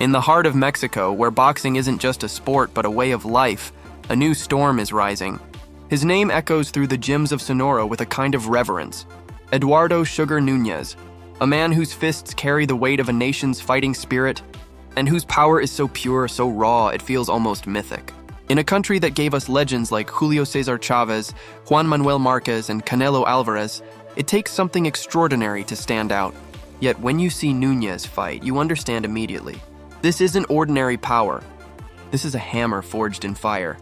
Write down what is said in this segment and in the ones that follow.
In the heart of Mexico, where boxing isn't just a sport but a way of life, a new storm is rising. His name echoes through the gyms of Sonora with a kind of reverence. Eduardo "Sugar" Núñez, a man whose fists carry the weight of a nation's fighting spirit, and whose power is so pure, so raw, it feels almost mythic. In a country that gave us legends like Julio Cesar Chavez, Juan Manuel Marquez, and Canelo Alvarez, it takes something extraordinary to stand out. Yet when you see Núñez fight, you understand immediately. This isn't ordinary power. This is a hammer forged in fire.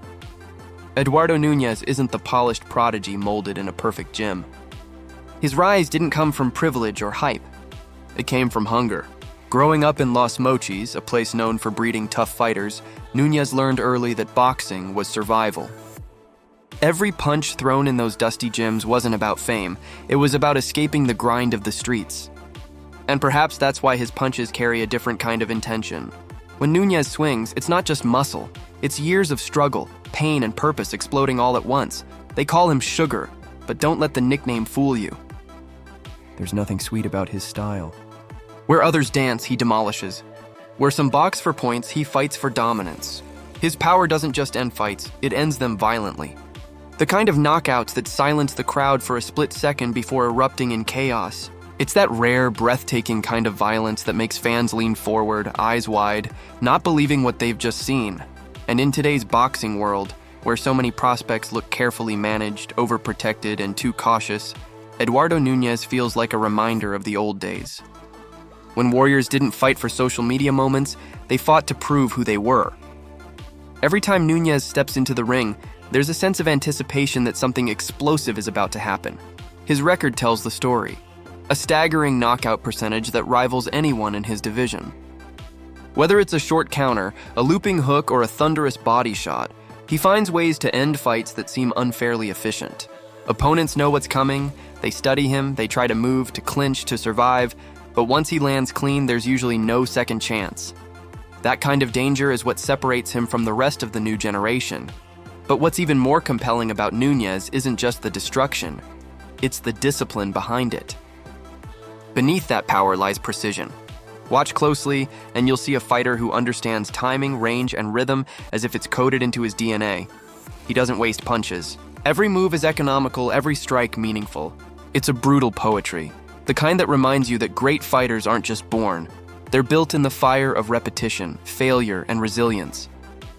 Eduardo Núñez isn't the polished prodigy molded in a perfect gym. His rise didn't come from privilege or hype. It came from hunger. Growing up in Los Mochis, a place known for breeding tough fighters, Núñez learned early that boxing was survival. Every punch thrown in those dusty gyms wasn't about fame. It was about escaping the grind of the streets. And perhaps that's why his punches carry a different kind of intention. When Núñez swings, it's not just muscle. It's years of struggle, pain, and purpose exploding all at once. They call him Sugar, but don't let the nickname fool you. There's nothing sweet about his style. Where others dance, he demolishes. Where some box for points, he fights for dominance. His power doesn't just end fights, it ends them violently. The kind of knockouts that silence the crowd for a split second before erupting in chaos. It's that rare, breathtaking kind of violence that makes fans lean forward, eyes wide, not believing what they've just seen. And in today's boxing world, where so many prospects look carefully managed, overprotected, and too cautious, Eduardo Núñez feels like a reminder of the old days. When warriors didn't fight for social media moments, they fought to prove who they were. Every time Núñez steps into the ring, there's a sense of anticipation that something explosive is about to happen. His record tells the story. A staggering knockout percentage that rivals anyone in his division. Whether it's a short counter, a looping hook, or a thunderous body shot, he finds ways to end fights that seem unfairly efficient. Opponents know what's coming, they study him, they try to move, to clinch, to survive, but once he lands clean, there's usually no second chance. That kind of danger is what separates him from the rest of the new generation. But what's even more compelling about Núñez isn't just the destruction, it's the discipline behind it. Beneath that power lies precision. Watch closely, and you'll see a fighter who understands timing, range, and rhythm as if it's coded into his DNA. He doesn't waste punches. Every move is economical, every strike meaningful. It's a brutal poetry, the kind that reminds you that great fighters aren't just born. They're built in the fire of repetition, failure, and resilience.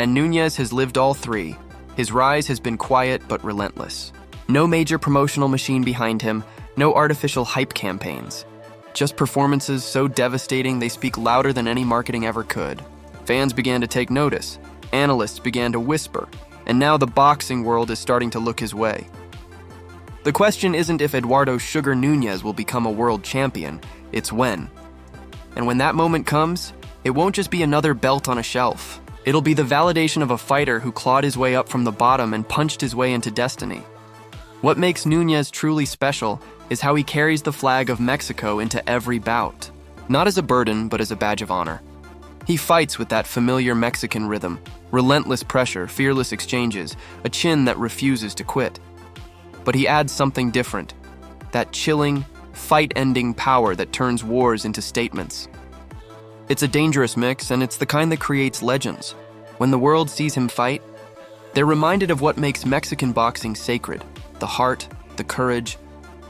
And Núñez has lived all three. His rise has been quiet but relentless. No major promotional machine behind him, no artificial hype campaigns. Just performances so devastating they speak louder than any marketing ever could. Fans began to take notice, analysts began to whisper, and now the boxing world is starting to look his way. The question isn't if Eduardo "Sugar" Núñez will become a world champion, it's when. And when that moment comes, it won't just be another belt on a shelf. It'll be the validation of a fighter who clawed his way up from the bottom and punched his way into destiny. What makes Núñez truly special is how he carries the flag of Mexico into every bout. Not as a burden, but as a badge of honor. He fights with that familiar Mexican rhythm, relentless pressure, fearless exchanges, a chin that refuses to quit. But he adds something different, that chilling, fight-ending power that turns wars into statements. It's a dangerous mix, and it's the kind that creates legends. When the world sees him fight, they're reminded of what makes Mexican boxing sacred: the heart, the courage,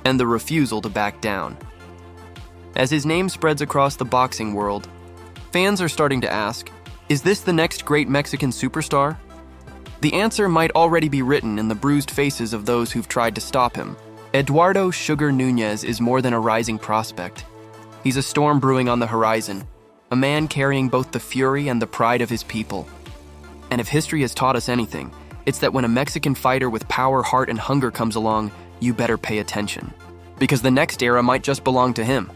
and the refusal to back down. As his name spreads across the boxing world, fans are starting to ask, is this the next great Mexican superstar? The answer might already be written in the bruised faces of those who've tried to stop him. Eduardo "Sugar" Núñez is more than a rising prospect. He's a storm brewing on the horizon, a man carrying both the fury and the pride of his people. And if history has taught us anything, it's that when a Mexican fighter with power, heart, and hunger comes along, you better pay attention, because the next era might just belong to him.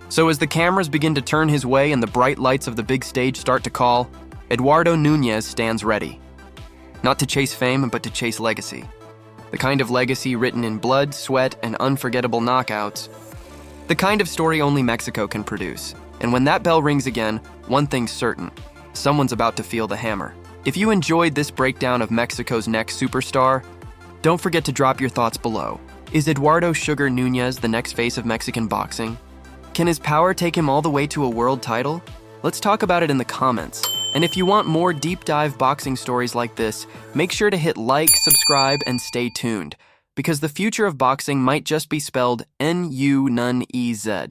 So as the cameras begin to turn his way and the bright lights of the big stage start to call, Eduardo Núñez stands ready. Not to chase fame, but to chase legacy. The kind of legacy written in blood, sweat, and unforgettable knockouts. The kind of story only Mexico can produce. And when that bell rings again, one thing's certain: someone's about to feel the hammer. If you enjoyed this breakdown of Mexico's next superstar, don't forget to drop your thoughts below. Is Eduardo "Sugar" Núñez the next face of Mexican boxing? Can his power take him all the way to a world title? Let's talk about it in the comments. And if you want more deep dive boxing stories like this, make sure to hit like, subscribe, and stay tuned, because the future of boxing might just be spelled N-U-N-E-Z.